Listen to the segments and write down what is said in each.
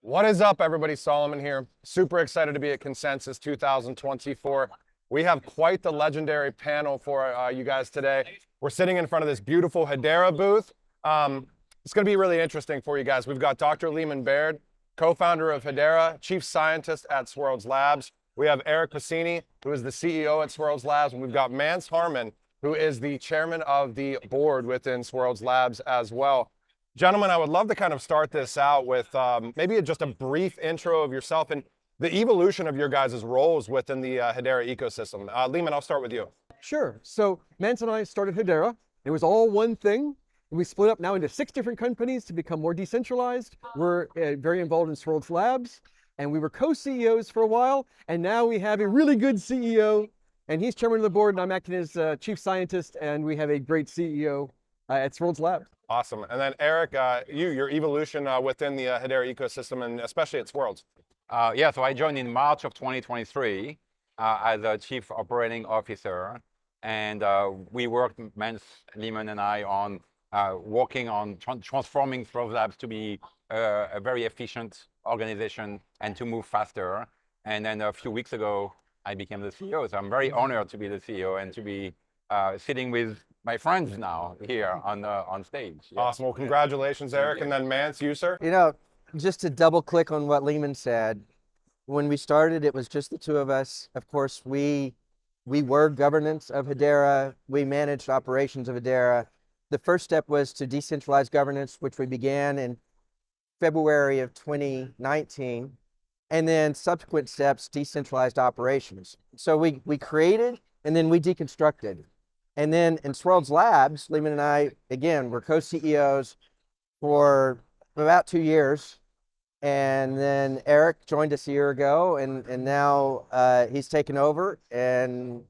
What is up, everybody? Solomon here. Super excited to be at Consensus 2024. We have quite the legendary panel for you guys today. We're sitting in front of this beautiful Hedera booth. It's going to be really interesting for you guys. We've got Dr. Leemon Baird, co-founder of Hedera, chief scientist at Swirlds Labs. We have Eric Pacini, who is the CEO at Swirlds Labs, and we've got Mance Harmon, who is the chairman of the board within Swirlds Labs as well. Gentlemen, I would love to kind of start this out with maybe just a brief intro of yourself and the evolution of your guys' roles within the Hedera ecosystem. Leemon, I'll start with you. Sure. So Mance and I started Hedera. It was all one thing. We split up now into 6 different companies to become more decentralized. We're very involved in Swirlds Labs, and we were co-CEOs for a while, and now we have a really good CEO, and he's chairman of the board, and I'm acting as chief scientist, and we have a great CEO at Swirlds Labs. Awesome. And then Eric, your evolution within the Hedera ecosystem, and especially at Swirlds. So I joined in March of 2023 as a chief operating officer, and we worked, Mance, Leemon, and I, on working on transforming Swirlds Labs to be a very efficient organization and to move faster. And then a few weeks ago, I became the CEO. So I'm very honored to be the CEO and to be sitting with my friends now here on stage. Yeah. Awesome. Well, congratulations, Eric. And then Mance, you, sir? You know, just to double click on what Leemon said, when we started, it was just the two of us. Of course, we were governance of Hedera. We managed operations of Hedera. The first step was to decentralize governance, which we began in February of 2019. And then subsequent steps, decentralized operations. So we created and then we deconstructed. And then in Swirlds Labs, Leemon and I, again, were co-CEOs for about 2 years. And then Eric joined us a year ago, and now he's taken over, and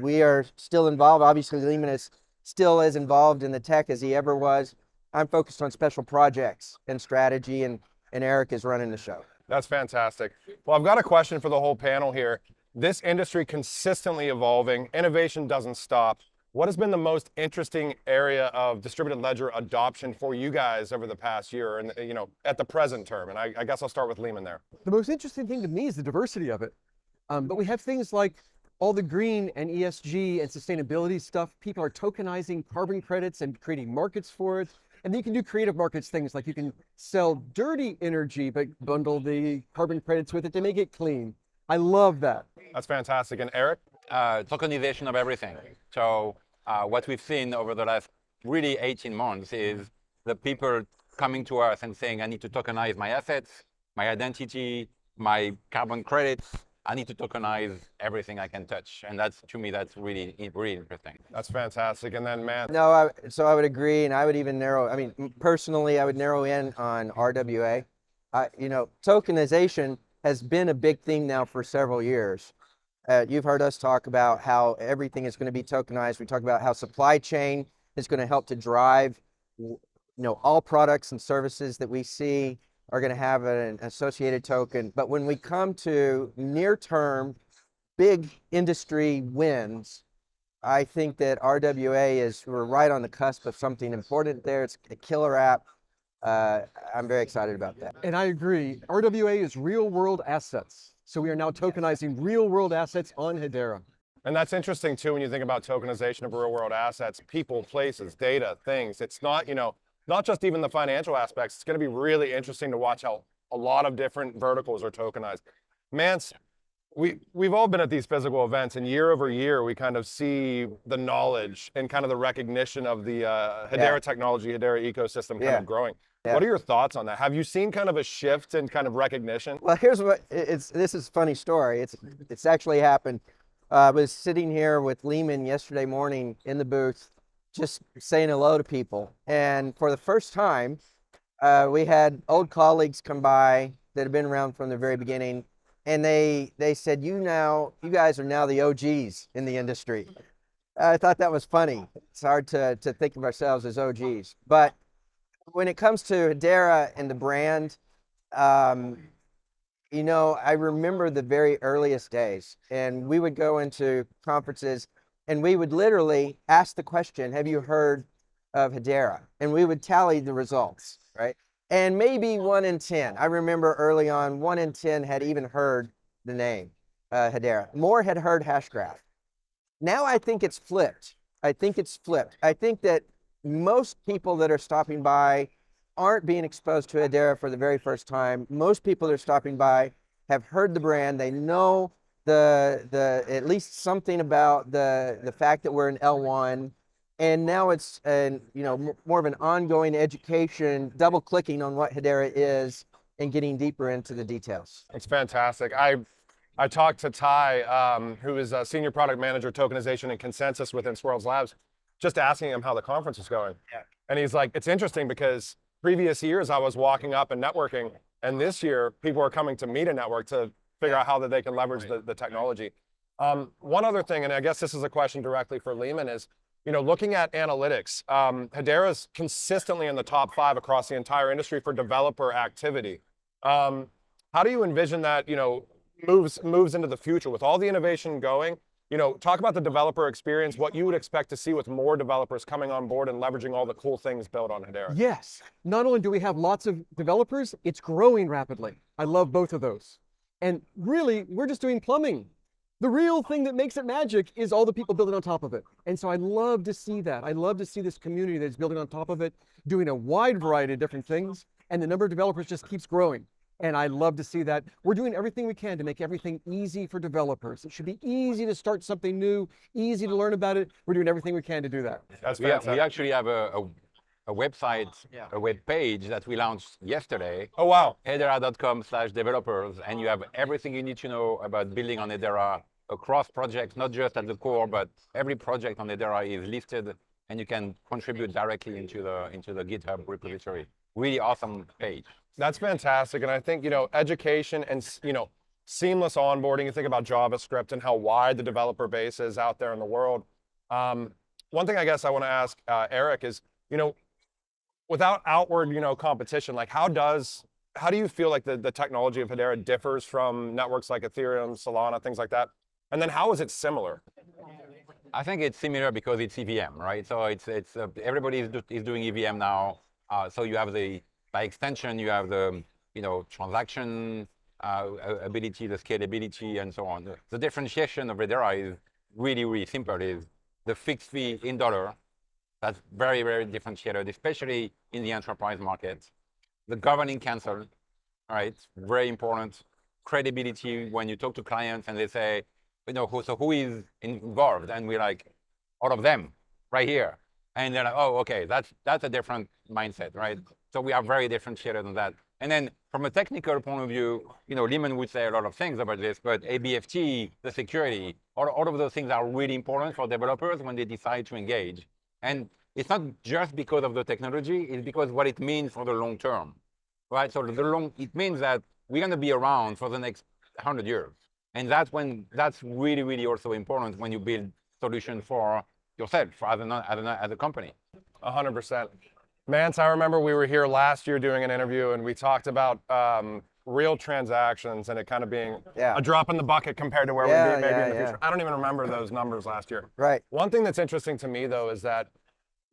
we are still involved. Obviously, Leemon is still as involved in the tech as he ever was. I'm focused on special projects and strategy, and Eric is running the show. That's fantastic. Well, I've got a question for the whole panel here. This industry consistently evolving, innovation doesn't stop. What has been the most interesting area of distributed ledger adoption for you guys over the past year and, at the present term? And I guess I'll start with Leemon there. The most interesting thing to me is the diversity of it. But we have things like all the green and ESG and sustainability stuff. People are tokenizing carbon credits and creating markets for it. And then you can do creative markets things like you can sell dirty energy, but bundle the carbon credits with it to make it clean. I love that. That's fantastic. And Eric? Tokenization of everything. So what we've seen over the last really 18 months is the people coming to us and saying, I need to tokenize my assets, my identity, my carbon credits. I need to tokenize everything I can touch. And that's, to me, that's really, really interesting. That's fantastic. And then, Matt? No, so I would agree. And I would even personally, I would narrow in on RWA. Tokenization has been a big theme now for several years. You've heard us talk about how everything is going to be tokenized. We talk about how supply chain is going to help to drive, all products and services that we see are going to have an associated token. But when we come to near-term big industry wins, I think that RWA we're right on the cusp of something important there. It's a killer app. I'm very excited about that. And I agree. RWA is real-world assets. So we are now tokenizing real-world assets on Hedera. And that's interesting, too, when you think about tokenization of real-world assets, people, places, data, things. It's not, not just even the financial aspects. It's going to be really interesting to watch how a lot of different verticals are tokenized. Mance, we've all been at these physical events, and year over year, we kind of see the knowledge and kind of the recognition of the Hedera technology, Hedera ecosystem kind of growing. Yeah. What are your thoughts on that? Have you seen kind of a shift in kind of recognition? Well, here's this is a funny story. It's actually happened. I was sitting here with Leemon yesterday morning in the booth, just saying hello to people. And for the first time, we had old colleagues come by that have been around from the very beginning. And they said, you guys are now the OGs in the industry. I thought that was funny. It's hard to think of ourselves as OGs. But when it comes to Hedera and the brand, I remember the very earliest days, and we would go into conferences and we would literally ask the question, have you heard of Hedera? And we would tally the results, right? And maybe 1 in 10. I remember early on, 1 in 10 had even heard the name Hedera. More had heard Hashgraph. Now I think it's flipped. I think that most people that are stopping by aren't being exposed to Hedera for the very first time. Most people that are stopping by have heard the brand. They know the at least something about the fact that we're an L1. And now it's more of an ongoing education, double clicking on what Hedera is and getting deeper into the details. It's fantastic. I talked to Ty, who is a senior product manager, tokenization and consensus within Swirls Labs, just asking him how the conference is going. Yeah. And he's like, it's interesting because previous years I was walking up and networking, and this year people are coming to me to network to figure out how that they can leverage the technology. One other thing, and I guess this is a question directly for Leemon, is looking at analytics, Hedera's consistently in the top 5 across the entire industry for developer activity. How do you envision that, moves into the future with all the innovation going? Talk about the developer experience, what you would expect to see with more developers coming on board and leveraging all the cool things built on Hedera. Yes. Not only do we have lots of developers, it's growing rapidly. I love both of those. And really, we're just doing plumbing. The real thing that makes it magic is all the people building on top of it. And so I love to see that. I love to see this community that's building on top of it, doing a wide variety of different things. And the number of developers just keeps growing. And I love to see that. We're doing everything we can to make everything easy for developers. It should be easy to start something new, easy to learn about it. We're doing everything we can to do that. That's We fantastic. actually have a website, a web page that we launched yesterday, Oh, wow. hedera.com/developers, and you have everything you need to know about building on Hedera across projects, not just at the core, but every project on Hedera is listed, and you can contribute directly into the GitHub repository. Really awesome page. That's fantastic. And I think, education and, seamless onboarding, you think about JavaScript and how wide the developer base is out there in the world. One thing I guess I want to ask Eric is, without outward, competition, like how do you feel like the technology of Hedera differs from networks like Ethereum, Solana, things like that? And then how is it similar? I think it's similar because it's EVM, right? So it's everybody is doing EVM now. So you have by extension, you have the transaction ability, the scalability, and so on. The differentiation of Hedera is really, really simple. Is the fixed fee in dollar. That's very, very differentiated, especially in the enterprise market. The governing council, right? Very important. Credibility when you talk to clients and they say, who is involved? And we're like, all of them, right here. And they're like, oh, okay, that's a different mindset, right? So we are very differentiated on that. And then from a technical point of view, Leemon would say a lot of things about this, but ABFT, the security, all of those things are really important for developers when they decide to engage. And it's not just because of the technology, it's because what it means for the long term, right? So it means that we're going to be around for the next 100 years. And that's really, really also important when you build solutions for yourself, as a company. 100%. Mance, I remember we were here last year doing an interview and we talked about real transactions and it kind of being a drop in the bucket compared to where we'd be maybe in the future. I don't even remember those numbers last year. Right. One thing that's interesting to me though is that,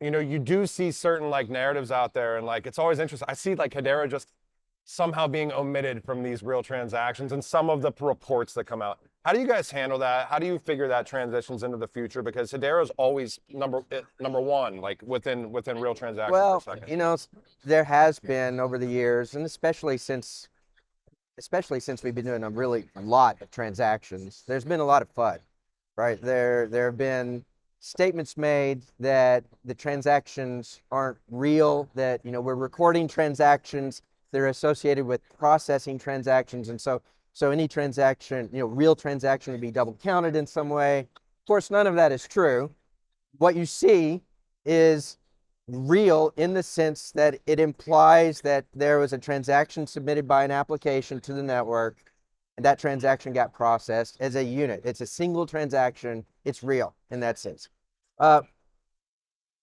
you do see certain like narratives out there and like, it's always interesting. I see like Hedera just somehow being omitted from these real transactions and some of the reports that come out. How do you guys handle that? How do you figure that transitions into the future? Because Hedera is always number one, like within real transactions. Well, per second. there has been over the years, and especially since we've been doing a lot of transactions, there's been a lot of FUD, right? There have been statements made that the transactions aren't real, that we're recording transactions, they're associated with processing transactions, and so any transaction, real transaction would be double counted in some way. Of course, none of that is true. What you see is real in the sense that it implies that there was a transaction submitted by an application to the network, and that transaction got processed as a unit. It's a single transaction. It's real in that sense.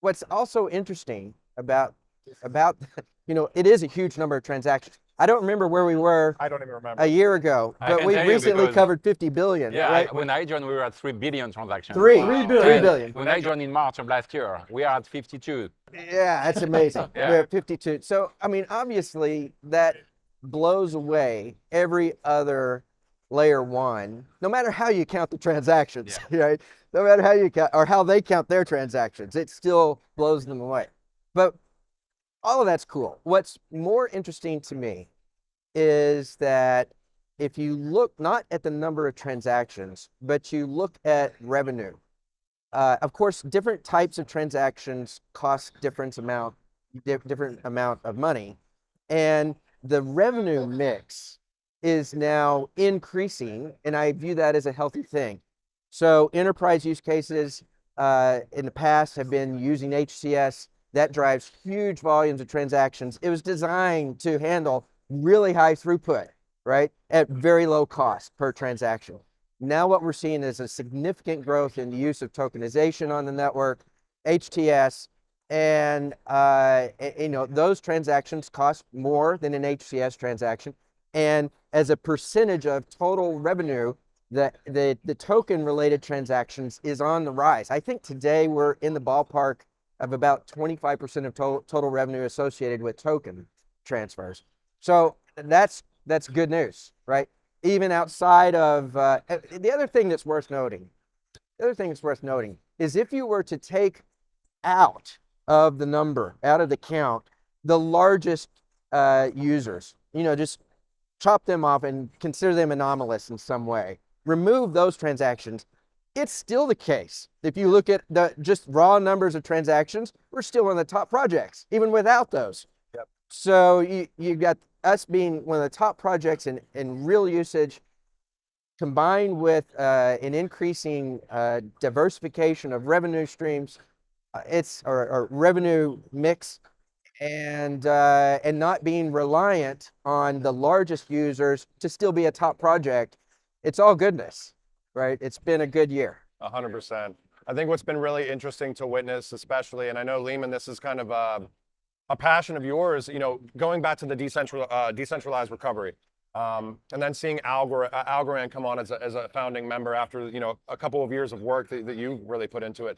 What's also interesting about it is a huge number of transactions. I don't remember where we were I don't even remember. a year ago, I but can we tell you recently because- covered 50 billion, Yeah, right? when I joined, we were at 3 billion transactions. Three. Three And billion. 3 billion. When I joined in March of last year, we are at 52. Yeah, that's amazing. Yeah. We're at 52. So, I mean, obviously, that blows away every other layer one, no matter how you count the transactions, right? No matter how you count or how they count their transactions, it still blows them away. But all of that's cool. What's more interesting to me is that if you look not at the number of transactions, but you look at revenue, of course, different types of transactions cost different amount of money, and the revenue mix is now increasing, and I view that as a healthy thing. So enterprise use cases in the past have been using HCS. That drives huge volumes of transactions. It was designed to handle really high throughput, right, at very low cost per transaction. Now what we're seeing is a significant growth in the use of tokenization on the network, HTS, and those transactions cost more than an HCS transaction. And as a percentage of total revenue, the token related transactions is on the rise. I think today we're in the ballpark of about 25% of total revenue associated with token transfers. So that's good news, right? Even outside of the other thing that's worth noting is if you were to take out of the count, the largest users, just chop them off and consider them anomalous in some way, remove those transactions, it's still the case. If you look at the just raw numbers of transactions, we're still one of the top projects, even without those. Yep. So you got us being one of the top projects in real usage, combined with an increasing diversification of revenue streams, or revenue mix, and not being reliant on the largest users to still be a top project. It's all goodness, right? It's been a good year. 100%. I think what's been really interesting to witness, especially, and I know Leeman, this is kind of a passion of yours, going back to the decentralized recovery, and then seeing Algorand come on as a founding member after a couple of years of work that you really put into it,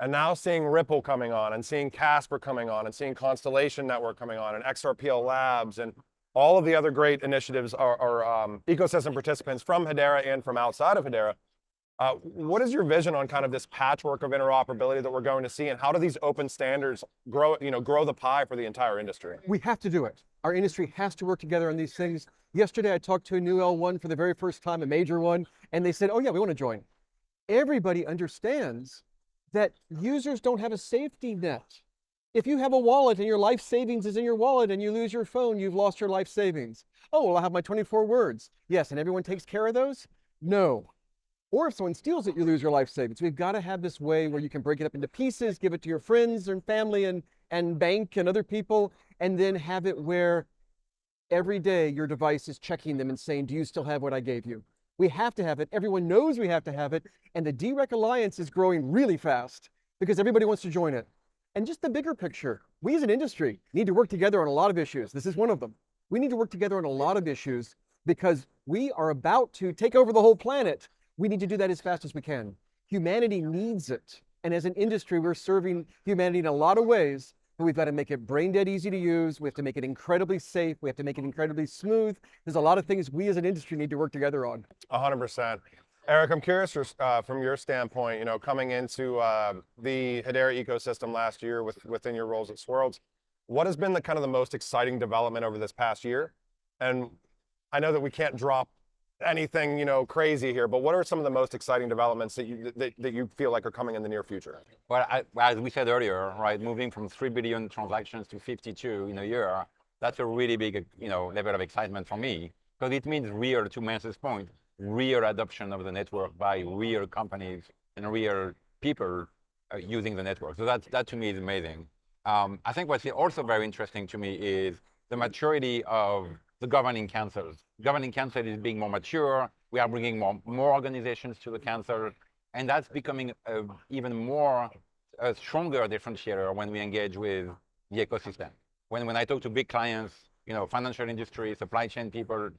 and now seeing Ripple coming on, and seeing Casper coming on, and seeing Constellation Network coming on, and XRPL Labs, and all of the other great initiatives are ecosystem participants from Hedera and from outside of Hedera. What is your vision on kind of this patchwork of interoperability that we're going to see, and how do these open standards grow the pie for the entire industry? We have to do it. Our industry has to work together on these things. Yesterday, I talked to a new L1 for the very first time, a major one, and they said, oh yeah, we want to join. Everybody understands that users don't have a safety net. If you have a wallet and your life savings is in your wallet and you lose your phone, you've lost your life savings. Oh, well, I have my 24 words. Yes, and everyone takes care of those? No. Or if someone steals it, you lose your life savings. We've got to have this way where you can break it up into pieces, give it to your friends and family and bank and other people, and then have it where every day your device is checking them and saying, do you still have what I gave you? We have to have it. Everyone knows we have to have it. And the DREC Alliance is growing really fast because everybody wants to join it. And just the bigger picture, we as an industry need to work together on a lot of issues. This is one of them. We need to work together on a lot of issues because we are about to take over the whole planet. We need to do that as fast as we can. Humanity needs it. And as an industry, we're serving humanity in a lot of ways, but we've got to make it brain dead easy to use. We have to make it incredibly safe. We have to make it incredibly smooth. There's a lot of things we as an industry need to work together on. 100%. Eric, I'm curious from your standpoint, coming into the Hedera ecosystem last year within your roles at Swirlds, what has been the most exciting development over this past year? And I know that we can't drop anything crazy here, but what are some of the most exciting developments that you feel like are coming in the near future? Well, as we said earlier, right, moving from 3 billion transactions to 52 in a year, that's a really big level of excitement for me, because it means real, to Mance's point, real adoption of the network by real companies and real people using the network. So that to me is amazing. I think what's also very interesting to me is the maturity of the governing councils. Governing council is being more mature. We are bringing more organizations to the council, and that's becoming even more a stronger differentiator when we engage with the ecosystem. When I talk to big clients financial industry, supply chain people,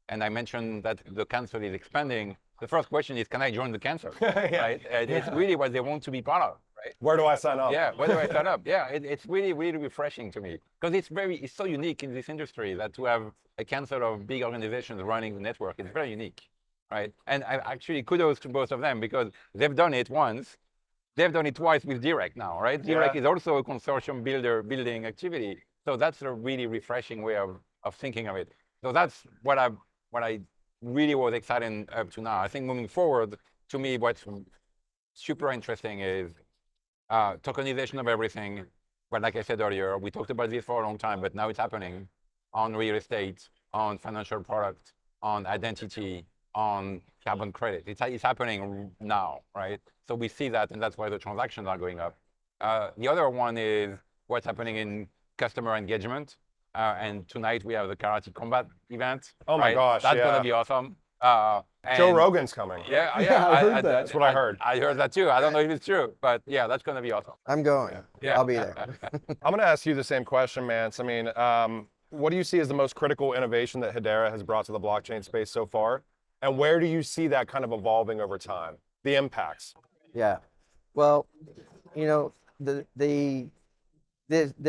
and I mentioned that the council is expanding. The first question is, can I join the council? Yeah. Right? And it's really what they want to be part of, right? Where do I sign up? Yeah, where do I sign up? Yeah, it's really, really refreshing to me because it's so unique in this industry that to have a council of big organizations running the network is very unique, right? And I actually kudos to both of them because they've done it once, they've done it twice with Direct now, right? Direct is also a consortium building activity, so that's a really refreshing way of thinking of it. So that's what I really was excited up to now. I think moving forward, to me, what's super interesting is tokenization of everything. But like I said earlier, we talked about this for a long time, but now it's happening on real estate, on financial products, on identity, on carbon credit. It's happening now, right? So we see that, and that's why the transactions are going up. The other one is what's happening in customer engagement. And tonight we have the Karate Combat event. Oh my gosh, that's yeah. gonna be awesome. Joe Rogan's coming. Yeah, I heard that. That's what I heard. I heard that too. I don't know if it's true, but yeah, that's gonna be awesome. I'm going. Yeah. I'll be there. I'm going to ask you the same question, Mance. I mean, what do you see as the most critical innovation that Hedera has brought to the blockchain space so far? And where do you see that kind of evolving over time? The impacts. Yeah. Well, the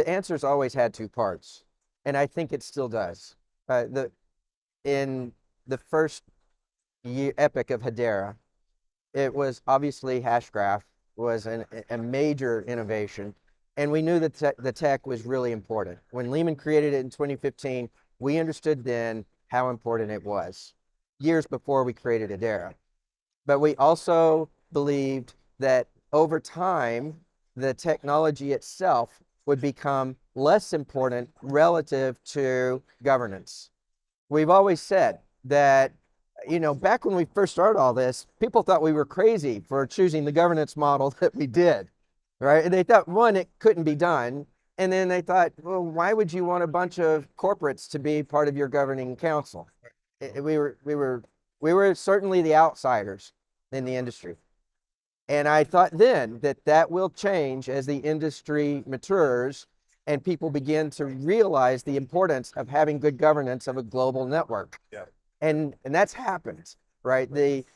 answer's always had two parts, and I think it still does. In the first epoch of Hedera, it was obviously Hashgraph was a major innovation, and we knew that the tech was really important. When Lehman created it in 2015, we understood then how important it was, years before we created Hedera. But we also believed that over time, the technology itself would become less important relative to governance. We've always said that, back when we first started all this, people thought we were crazy for choosing the governance model that we did, right? And they thought, one, it couldn't be done. And then they thought, well, why would you want a bunch of corporates to be part of your governing council? We were certainly the outsiders in the industry. And I thought then that will change as the industry matures and people begin to realize the importance of having good governance of a global network. Yeah. And that's happened, right? True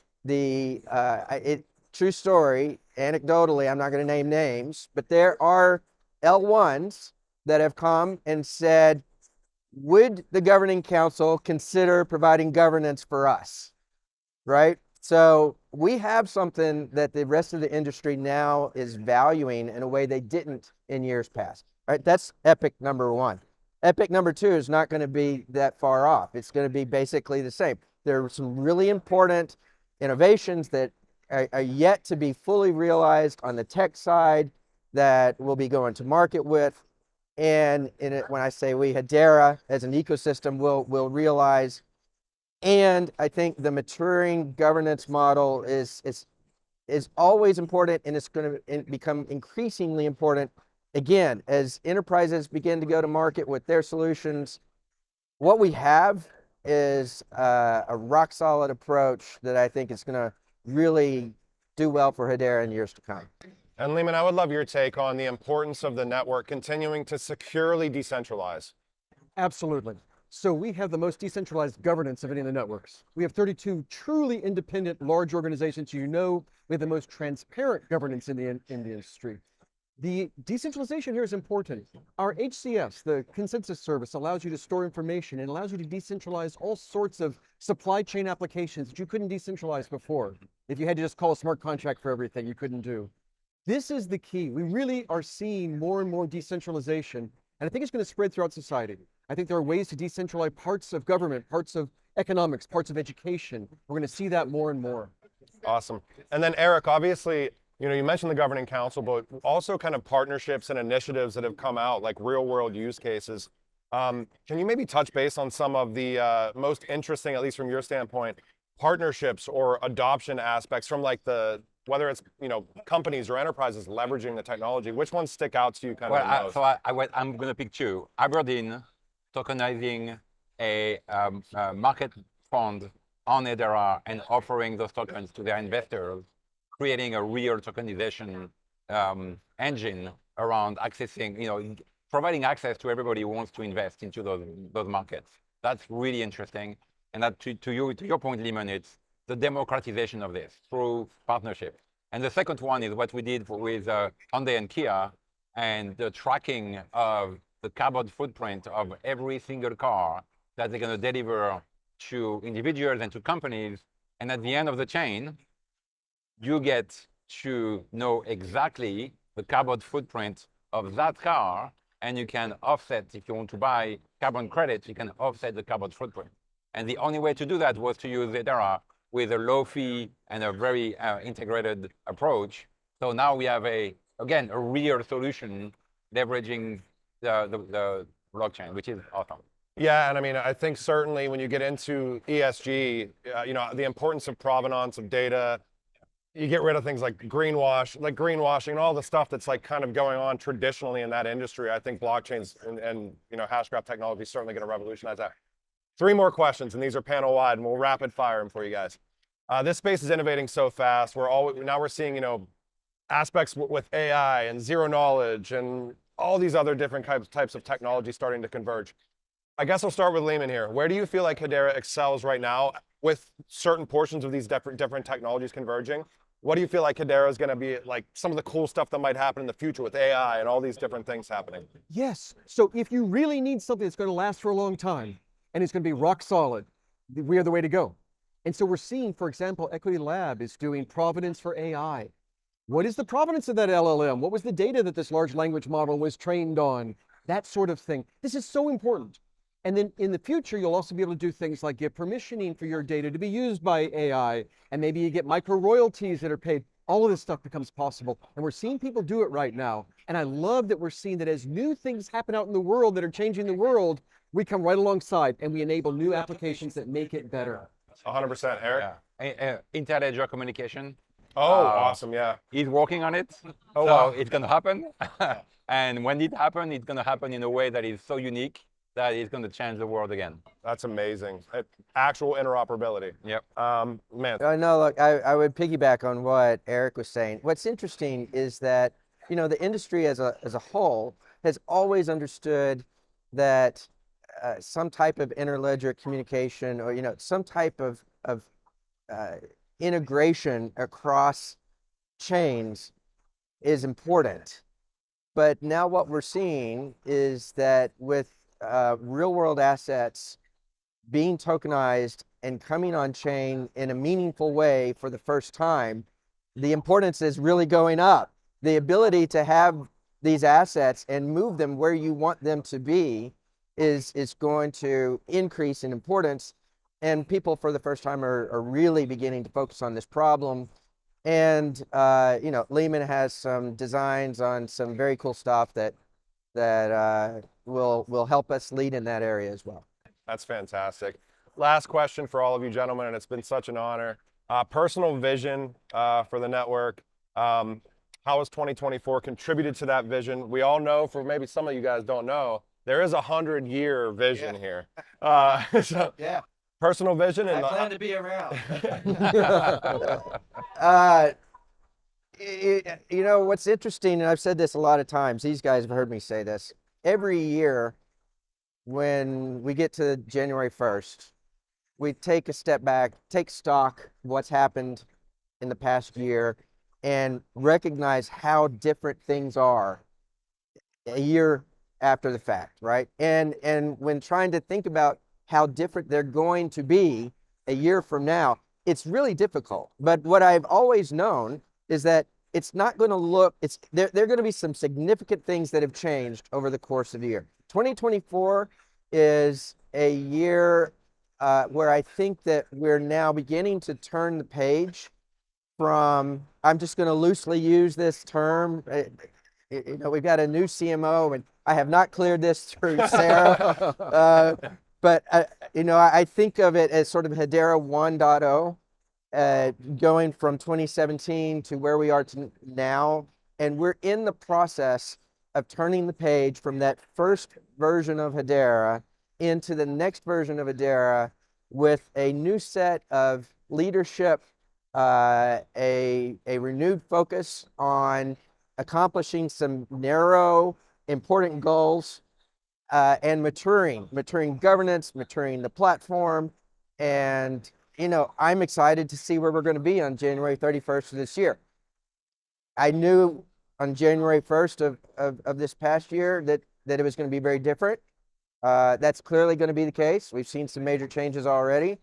story, anecdotally, I'm not going to name names, but there are L1s that have come and said, would the governing council consider providing governance for us, right? So we have something that the rest of the industry now is valuing in a way they didn't in years past, right? That's epic number one. Epic number two is not going to be that far off. It's going to be basically the same. There are some really important innovations that are yet to be fully realized on the tech side that we'll be going to market with. And when I say we, Hedera as an ecosystem will realize. And I think the maturing governance model is always important, and it's going to become increasingly important. Again, as enterprises begin to go to market with their solutions, what we have is a rock solid approach that I think is going to really do well for Hedera in years to come. And Leeman, I would love your take on the importance of the network continuing to securely decentralize. Absolutely. So we have the most decentralized governance of any of the networks. We have 32 truly independent large organizations. We have the most transparent governance in the industry. The decentralization here is important. Our HCS, the consensus service, allows you to store information and allows you to decentralize all sorts of supply chain applications that you couldn't decentralize before. If you had to just call a smart contract for everything, you couldn't do. This is the key. We really are seeing more and more decentralization, and I think it's going to spread throughout society. I think there are ways to decentralize parts of government, parts of economics, parts of education. We're going to see that more and more. Awesome. And then Eric, obviously, you mentioned the governing council, but also kind of partnerships and initiatives that have come out, like real world use cases. Can you maybe touch base on some of the most interesting, at least from your standpoint, partnerships or adoption aspects from whether it's companies or enterprises leveraging the technology? Which ones stick out to you kind of most? I'm going to pick two. Aberdeen tokenizing a market fund on Hedera and offering those tokens to their investors, creating a real tokenization engine around accessing, providing access to everybody who wants to invest into those markets. That's really interesting. And that to your point, Lehman, it's the democratization of this through partnership. And the second one is what we did with Hyundai and Kia, and the tracking of the carbon footprint of every single car that they're going to deliver to individuals and to companies. And at the end of the chain, you get to know exactly the carbon footprint of that car, and you can offset, if you want to buy carbon credits, you can offset the carbon footprint. And the only way to do that was to use Hedera with a low fee and a very integrated approach. So now we have again, a real solution leveraging the blockchain, which is awesome. Yeah, and I mean, I think certainly when you get into ESG, the importance of provenance of data, you get rid of things like greenwashing, and all the stuff that's like kind of going on traditionally in that industry. I think blockchains and Hashgraph technology is certainly going to revolutionize that. 3 more questions, and these are panel wide, and we'll rapid fire them for you guys. This space is innovating so fast. Now we're seeing aspects with AI and zero knowledge and all these other different types of technology starting to converge. I guess I'll start with Lehman here. Where do you feel like Hedera excels right now with certain portions of these different technologies converging? What do you feel like Hedera is going to be like some of the cool stuff that might happen in the future with AI and all these different things happening? Yes. So if you really need something that's going to last for a long time and it's going to be rock solid, we are the way to go. And so we're seeing, for example, Equity Lab is doing provenance for AI. What is the provenance of that LLM? What was the data that this large language model was trained on? That sort of thing. This is so important. And then in the future, you'll also be able to do things like give permissioning for your data to be used by AI, and maybe you get micro royalties that are paid. All of this stuff becomes possible, and we're seeing people do it right now. And I love that we're seeing that as new things happen out in the world that are changing the world, we come right alongside and we enable new applications that make it better. 100%, Eric. Yeah. Inter-ledger communication. Oh, awesome, yeah. He's working on it. Oh, so wow. it's going to happen. And when it happens, it's going to happen in a way that is so unique that it's going to change the world again. That's amazing. Actual interoperability. Yep. Man. No, look, I would piggyback on what Eric was saying. What's interesting is that, the industry as a whole has always understood that some type of interledger communication or, some type of integration across chains is important. But now what we're seeing is that with real world assets being tokenized and coming on chain in a meaningful way for the first time, the importance is really going up. The ability to have these assets and move them where you want them to be is going to increase in importance. And people for the first time are really beginning to focus on this problem. And, Lehman has some designs on some very cool stuff that will help us lead in that area as well. That's fantastic. Last question for all of you gentlemen, and it's been such an honor. Personal vision for the network. How has 2024 contributed to that vision? We all know, for maybe some of you guys don't know, there is a 100-year vision here. So, Yeah. Personal vision. And I plan to be around. What's interesting, and I've said this a lot of times, these guys have heard me say this, every year when we get to January 1st, we take a step back, take stock of what's happened in the past year, and recognize how different things are a year after the fact, right? And when trying to think about how different they're going to be a year from now, it's really difficult. But what I've always known is that it's not going to look, there are going to be some significant things that have changed over the course of the year. 2024 is a year where I think that we're now beginning to turn the page from, I'm just going to loosely use this term, we've got a new CMO, and I have not cleared this through Sarah. But, I think of it as sort of Hedera 1.0, going from 2017 to where we are to now. And we're in the process of turning the page from that first version of Hedera into the next version of Hedera with a new set of leadership, a renewed focus on accomplishing some narrow important goals, and maturing governance, maturing the platform. And, I'm excited to see where we're going to be on January 31st of this year. I knew on January 1st of this past year that it was going to be very different. That's clearly going to be the case. We've seen some major changes already.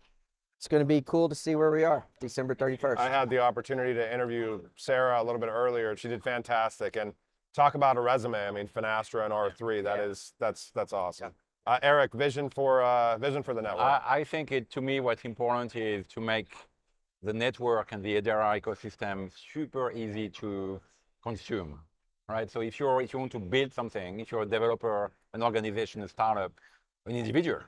It's going to be cool to see where we are December 31st. I had the opportunity to interview Sarah a little bit earlier. She did fantastic. And talk about a resume. I mean, Finastra and R3. That's awesome. Eric, vision for the network. I think to me, what's important is to make the network and the Hedera ecosystem super easy to consume, right? So if you want to build something, if you're a developer, an organization, a startup, an individual,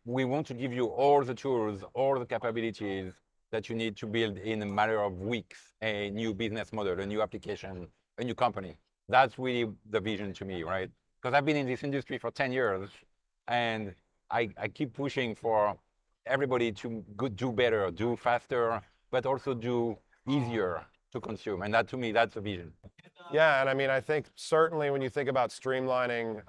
we want to give you all the tools, all the capabilities that you need to build in a matter of weeks a new business model, a new application, a new company. That's really the vision to me, right? Because I've been in this industry for 10 years, and I keep pushing for everybody to do better, do faster, but also do easier to consume. And that, to me, that's the vision. Yeah, and I mean, I think certainly when you think about streamlining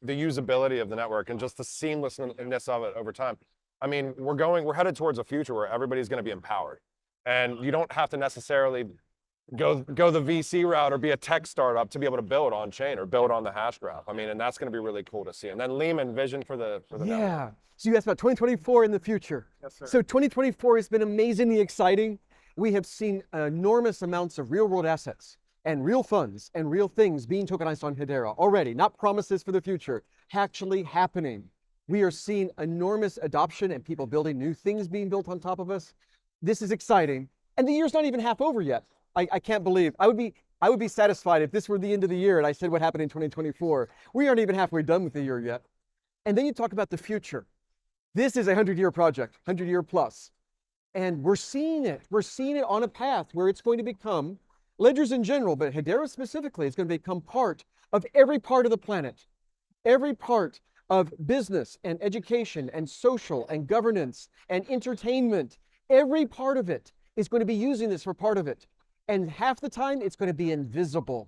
the usability of the network and just the seamlessness of it over time, I mean, we're headed towards a future where everybody's going to be empowered, and you don't have to necessarily go the VC route or be a tech startup to be able to build on chain or build on the hash graph. I mean, and that's going to be really cool to see. And then Leemon, vision for the network. Yeah. So you asked about 2024 in the future. Yes, sir. So 2024 has been amazingly exciting. We have seen enormous amounts of real world assets and real funds and real things being tokenized on Hedera already, not promises for the future, actually happening. We are seeing enormous adoption and people building new things being built on top of us. This is exciting. And the year's not even half over yet. I can't believe. I would be satisfied if this were the end of the year and I said what happened in 2024. We aren't even halfway done with the year yet. And then you talk about the future. This is a 100-year project, 100-year plus. And we're seeing it. We're seeing it on a path where it's going to become, ledgers in general, but Hedera specifically, is going to become part of every part of the planet. Every part of business and education and social and governance and entertainment, every part of it is going to be using this for part of it. And half the time, it's going to be invisible.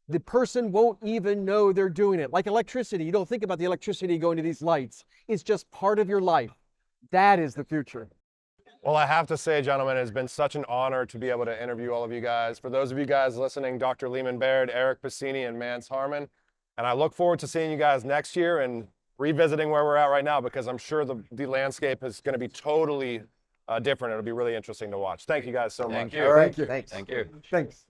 The person won't even know they're doing it. Like electricity, you don't think about the electricity going to these lights. It's just part of your life. That is the future. Well, I have to say, gentlemen, it has been such an honor to be able to interview all of you guys. For those of you guys listening, Dr. Leemon Baird, Eric Piscini, and Mance Harmon. And I look forward to seeing you guys next year and revisiting where we're at right now, because I'm sure the landscape is going to be totally different. It'll be really interesting to watch. Thank you guys so much. Thank you. All right. Thank you. Thanks. Thank you. Thanks.